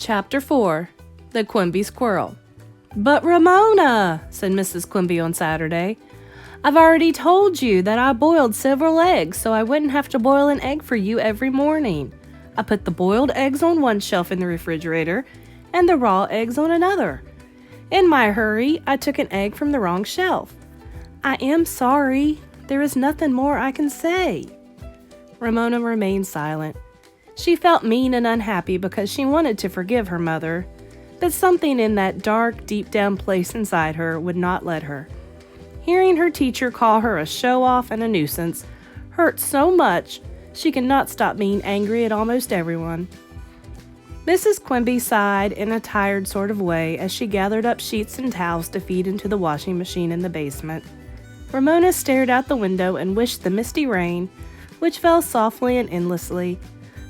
Chapter 4. The Quimby Squirrel. "But Ramona," said Mrs. Quimby on Saturday, "I've already told you that I boiled several eggs so I wouldn't have to boil an egg for you every morning. I put the boiled eggs on one shelf in the refrigerator and the raw eggs on another. In my hurry, I took an egg from the wrong shelf. I am sorry. There is nothing more I can say." Ramona remained silent. She felt mean and unhappy because she wanted to forgive her mother, but something in that dark, deep-down place inside her would not let her. Hearing her teacher call her a show-off and a nuisance hurt so much she could not stop being angry at almost everyone. Mrs. Quimby sighed in a tired sort of way as she gathered up sheets and towels to feed into the washing machine in the basement. Ramona stared out the window and wished the misty rain, which fell softly and endlessly,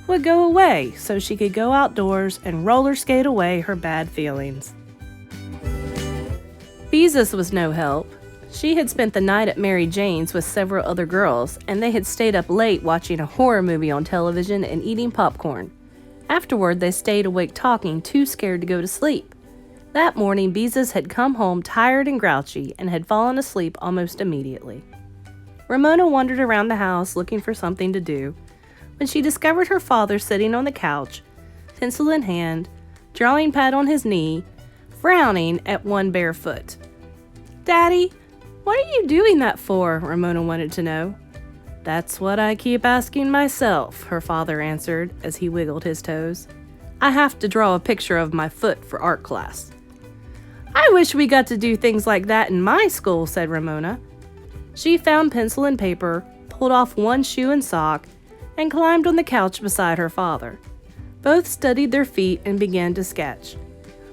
would go away so she could go outdoors and roller skate away her bad feelings. Beezus was no help. She had spent the night at Mary Jane's with several other girls, and they had stayed up late watching a horror movie on television and eating popcorn. Afterward, they stayed awake talking, too scared to go to sleep. That morning, Beezus had come home tired and grouchy and had fallen asleep almost immediately. Ramona wandered around the house looking for something to do, when she discovered her father sitting on the couch, pencil in hand, drawing pad on his knee, frowning at one bare foot. "Daddy, what are you doing that for?" Ramona wanted to know. "That's what I keep asking myself," her father answered as he wiggled his toes. "I have to draw a picture of my foot for art class." "I wish we got to do things like that in my school," said Ramona. She found pencil and paper, pulled off one shoe and sock, and climbed on the couch beside her father. Both studied their feet and began to sketch.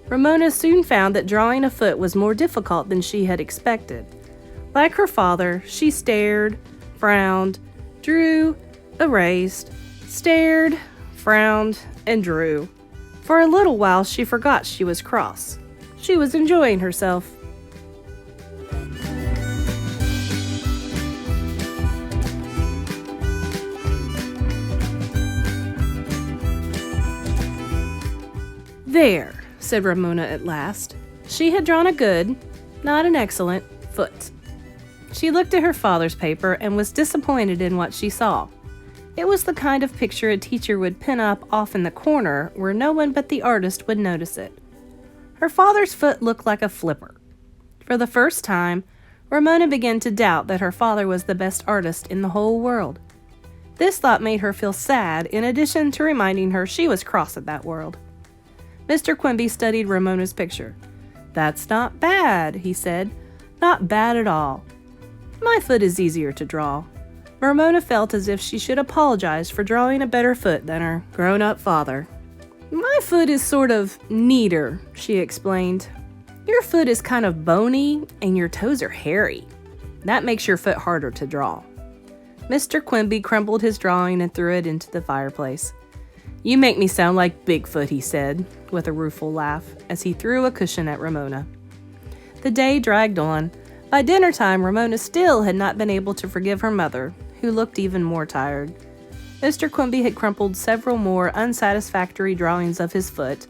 Ramona soon found that drawing a foot was more difficult than she had expected. Like her father, she stared, frowned, drew, erased, stared, frowned, and drew. For a little while she forgot she was cross. She was enjoying herself. "There," said Ramona at last. She had drawn a good, not an excellent, foot. She looked at her father's paper and was disappointed in what she saw. It was the kind of picture a teacher would pin up off in the corner where no one but the artist would notice it. Her father's foot looked like a flipper. For the first time, Ramona began to doubt that her father was the best artist in the whole world. This thought made her feel sad, in addition to reminding her she was cross at that world. Mr. Quimby studied Ramona's picture. "That's not bad," he said. "Not bad at all. My foot is easier to draw." Ramona felt as if she should apologize for drawing a better foot than her grown-up father. "My foot is sort of neater," she explained. "Your foot is kind of bony and your toes are hairy. That makes your foot harder to draw." Mr. Quimby crumpled his drawing and threw it into the fireplace. "You make me sound like Bigfoot," he said, with a rueful laugh, as he threw a cushion at Ramona. The day dragged on. By dinner time, Ramona still had not been able to forgive her mother, who looked even more tired. Mr. Quimby had crumpled several more unsatisfactory drawings of his foot,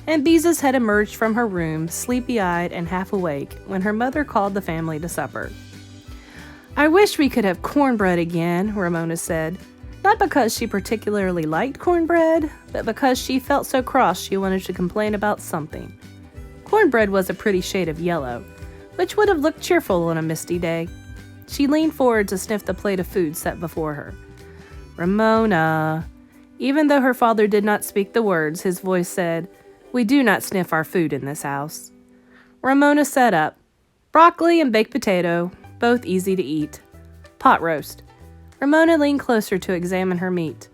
and Beezus had emerged from her room, sleepy-eyed and half awake, when her mother called the family to supper. "I wish we could have cornbread again," Ramona said. Not because she particularly liked cornbread, but because she felt so cross she wanted to complain about something. Cornbread was a pretty shade of yellow, which would have looked cheerful on a misty day. She leaned forward to sniff the plate of food set before her. "Ramona." Even though her father did not speak the words, his voice said, "We do not sniff our food in this house." Ramona sat up. "Broccoli and baked potato, both easy to eat. Pot roast." Ramona leaned closer to examine her meat.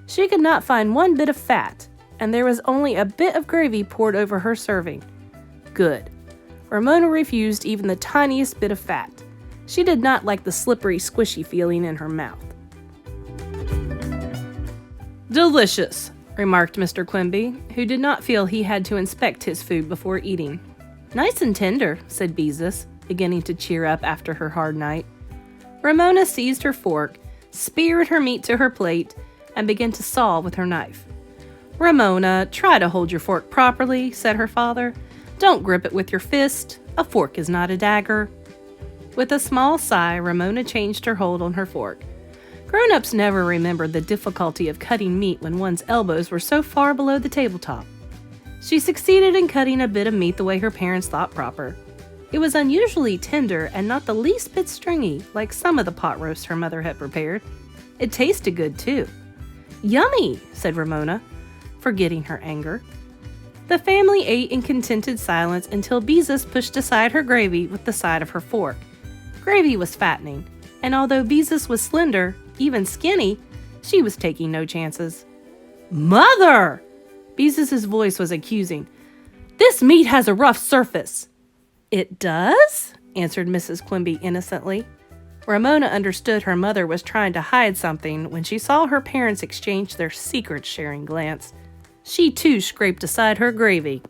She could not find one bit of fat, and there was only a bit of gravy poured over her serving. Good. Ramona refused even the tiniest bit of fat. She did not like the slippery, squishy feeling in her mouth. "Delicious," remarked Mr. Quimby, who did not feel he had to inspect his food before eating. "Nice and tender," said Beezus, beginning to cheer up after her hard night. Ramona seized her fork, speared her meat to her plate, and began to saw with her knife. "Ramona, try to hold your fork properly," said her father. "Don't grip it with your fist. A fork is not a dagger." With a small sigh, Ramona changed her hold on her fork. Grown-ups never remembered the difficulty of cutting meat when one's elbows were so far below the tabletop. She succeeded in cutting a bit of meat the way her parents thought proper. It was unusually tender and not the least bit stringy, like some of the pot roasts her mother had prepared. It tasted good, too. "Yummy," said Ramona, forgetting her anger. The family ate in contented silence until Beezus pushed aside her gravy with the side of her fork. Gravy was fattening, and although Beezus was slender, even skinny, she was taking no chances. "Mother!" Beezus' voice was accusing. "This meat has a rough surface." "It does?" answered Mrs. Quimby innocently. Ramona understood her mother was trying to hide something when she saw her parents exchange their secret-sharing glance. She too scraped aside her gravy.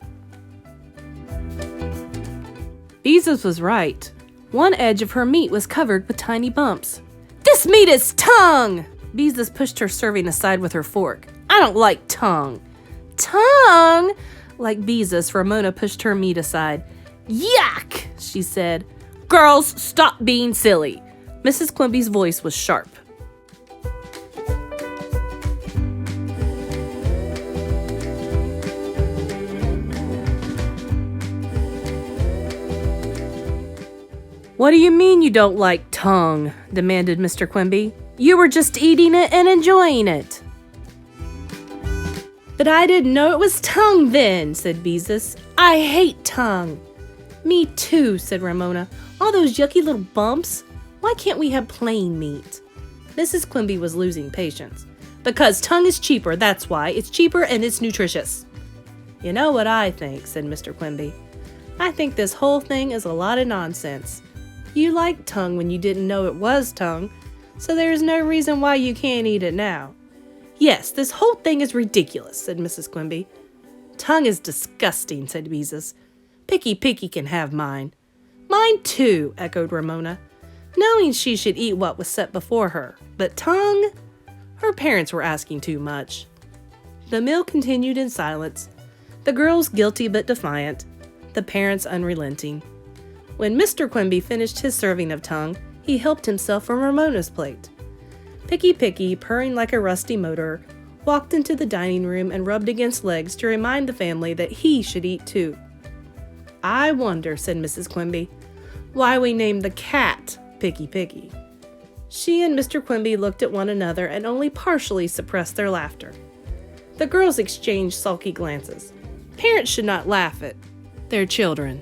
Beezus was right. One edge of her meat was covered with tiny bumps. "This meat is tongue!" Beezus pushed her serving aside with her fork. "I don't like tongue." "Tongue?" Like Beezus, Ramona pushed her meat aside. "Yuck!" she said. "Girls, stop being silly." Mrs. Quimby's voice was sharp. "What do you mean you don't like tongue?" demanded Mr. Quimby. "You were just eating it and enjoying it." "But I didn't know it was tongue then," said Beezus. "I hate tongue." "Me too," said Ramona. "All those yucky little bumps. Why can't we have plain meat?" Mrs. Quimby was losing patience. "Because tongue is cheaper, that's why. It's cheaper and it's nutritious." "You know what I think," said Mr. Quimby. "I think this whole thing is a lot of nonsense. You liked tongue when you didn't know it was tongue, so there is no reason why you can't eat it now." "Yes, this whole thing is ridiculous," said Mrs. Quimby. "Tongue is disgusting," said Beezus. "Picky can have mine." "Mine too," echoed Ramona, knowing she should eat what was set before her. But tongue? Her parents were asking too much. The meal continued in silence, the girls guilty but defiant, the parents unrelenting. When Mr. Quimby finished his serving of tongue, he helped himself from Ramona's plate. Picky, purring like a rusty motor, walked into the dining room and rubbed against legs to remind the family that he should eat too. "I wonder," said Mrs. Quimby, "why we named the cat Picky." She and Mr. Quimby looked at one another and only partially suppressed their laughter. The girls exchanged sulky glances. Parents should not laugh at their children.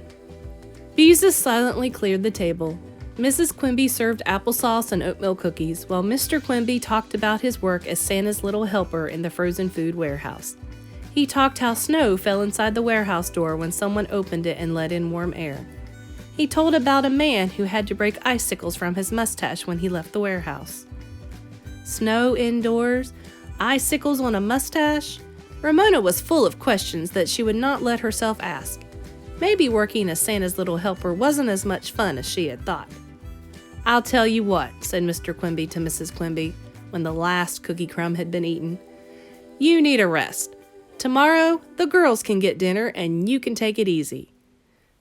Beezus silently cleared the table. Mrs. Quimby served applesauce and oatmeal cookies, while Mr. Quimby talked about his work as Santa's little helper in the frozen food warehouse. He talked how snow fell inside the warehouse door when someone opened it and let in warm air. He told about a man who had to break icicles from his mustache when he left the warehouse. Snow indoors? Icicles on a mustache? Ramona was full of questions that she would not let herself ask. Maybe working as Santa's little helper wasn't as much fun as she had thought. "I'll tell you what," said Mr. Quimby to Mrs. Quimby when the last cookie crumb had been eaten. "You need a rest. Tomorrow, the girls can get dinner and you can take it easy."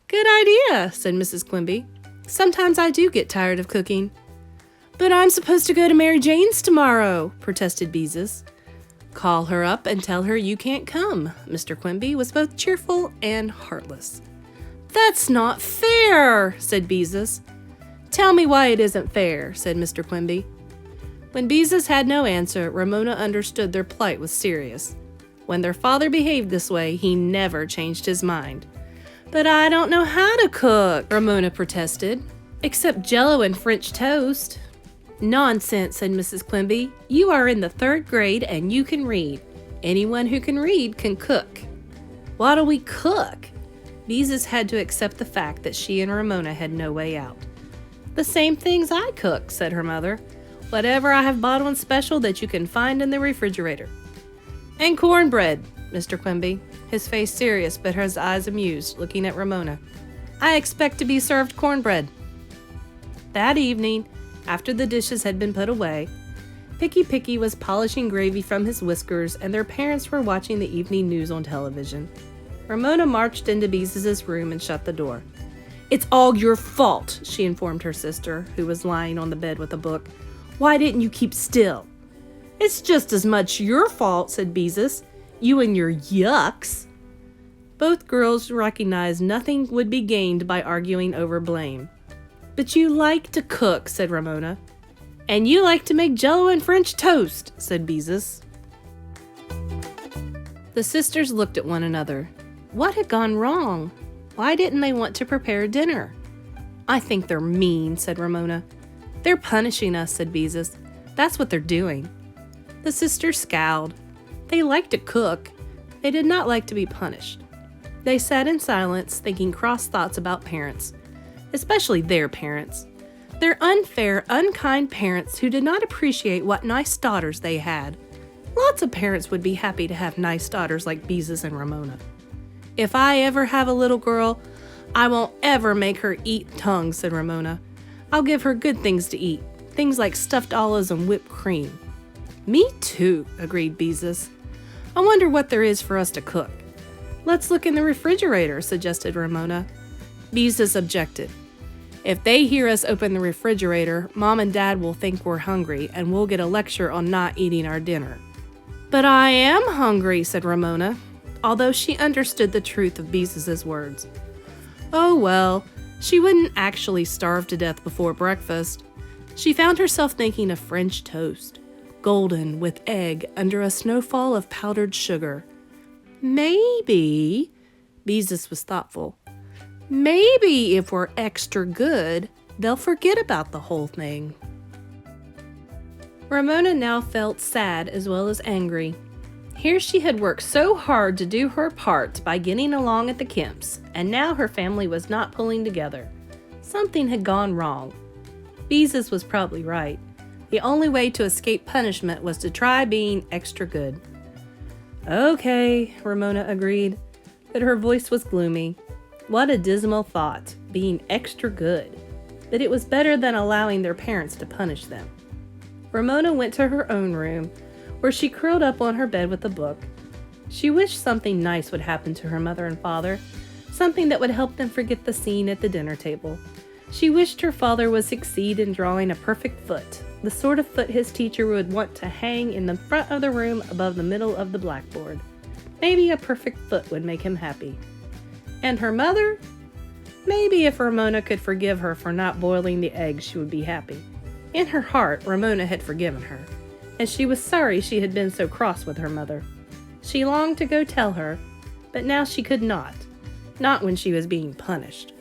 "Good idea," said Mrs. Quimby. "Sometimes I do get tired of cooking." "But I'm supposed to go to Mary Jane's tomorrow," protested Beezus. "Call her up and tell her you can't come." Mr. Quimby was both cheerful and heartless. "That's not fair," said Beezus. "Tell me why it isn't fair," said Mr. Quimby. When Beezus had no answer, Ramona understood their plight was serious. When their father behaved this way, he never changed his mind. "But I don't know how to cook," Ramona protested, "except Jell-O and French toast." "Nonsense," said Mrs. Quimby. "You are in the 3rd grade and you can read. Anyone who can read can cook." "What'll we cook?" Beezus had to accept the fact that she and Ramona had no way out. "The same things I cook," said her mother. "Whatever I have bought on special that you can find in the refrigerator." "And cornbread," Mr. Quimby, his face serious but his eyes amused, looking at Ramona. "I expect to be served cornbread." That evening, after the dishes had been put away, Picky was polishing gravy from his whiskers, and their parents were watching the evening news on television. Ramona marched into Beezus' room and shut the door. "It's all your fault," she informed her sister, who was lying on the bed with a book. "Why didn't you keep still?" "It's just as much your fault," said Beezus. "You and your yucks." Both girls recognized nothing would be gained by arguing over blame. "But you like to cook," said Ramona. "And you like to make Jell-O and French toast," said Beezus. The sisters looked at one another. What had gone wrong? Why didn't they want to prepare dinner? "I think they're mean," said Ramona. "They're punishing us," said Beezus. "That's what they're doing." The sisters scowled. They liked to cook. They did not like to be punished. They sat in silence, thinking cross thoughts about parents, especially their parents. Their unfair, unkind parents who did not appreciate what nice daughters they had. Lots of parents would be happy to have nice daughters like Beezus and Ramona. "If I ever have a little girl, I won't ever make her eat tongue," said Ramona. "I'll give her good things to eat, things like stuffed olives and whipped cream." "Me too," agreed Beezus. "I wonder what there is for us to cook." "Let's look in the refrigerator," suggested Ramona. Beezus objected. "If they hear us open the refrigerator, Mom and Dad will think we're hungry, and we'll get a lecture on not eating our dinner." "But I am hungry," said Ramona, although she understood the truth of Beezus' words. Oh well, she wouldn't actually starve to death before breakfast. She found herself thinking of French toast, golden with egg under a snowfall of powdered sugar. Maybe, Beezus was thoughtful, maybe if we're extra good, they'll forget about the whole thing. Ramona now felt sad as well as angry. Here she had worked so hard to do her part by getting along at the Kemps, and now her family was not pulling together. Something had gone wrong. Beezus was probably right. The only way to escape punishment was to try being extra good. "Okay," Ramona agreed, but her voice was gloomy. What a dismal thought, being extra good. But it was better than allowing their parents to punish them. Ramona went to her own room, where she curled up on her bed with a book. She wished something nice would happen to her mother and father, something that would help them forget the scene at the dinner table. She wished her father would succeed in drawing a perfect foot, the sort of foot his teacher would want to hang in the front of the room above the middle of the blackboard. Maybe a perfect foot would make him happy. And her mother? Maybe if Ramona could forgive her for not boiling the eggs, she would be happy. In her heart, Ramona had forgiven her, and she was sorry she had been so cross with her mother. She longed to go tell her, but now she could not when she was being punished.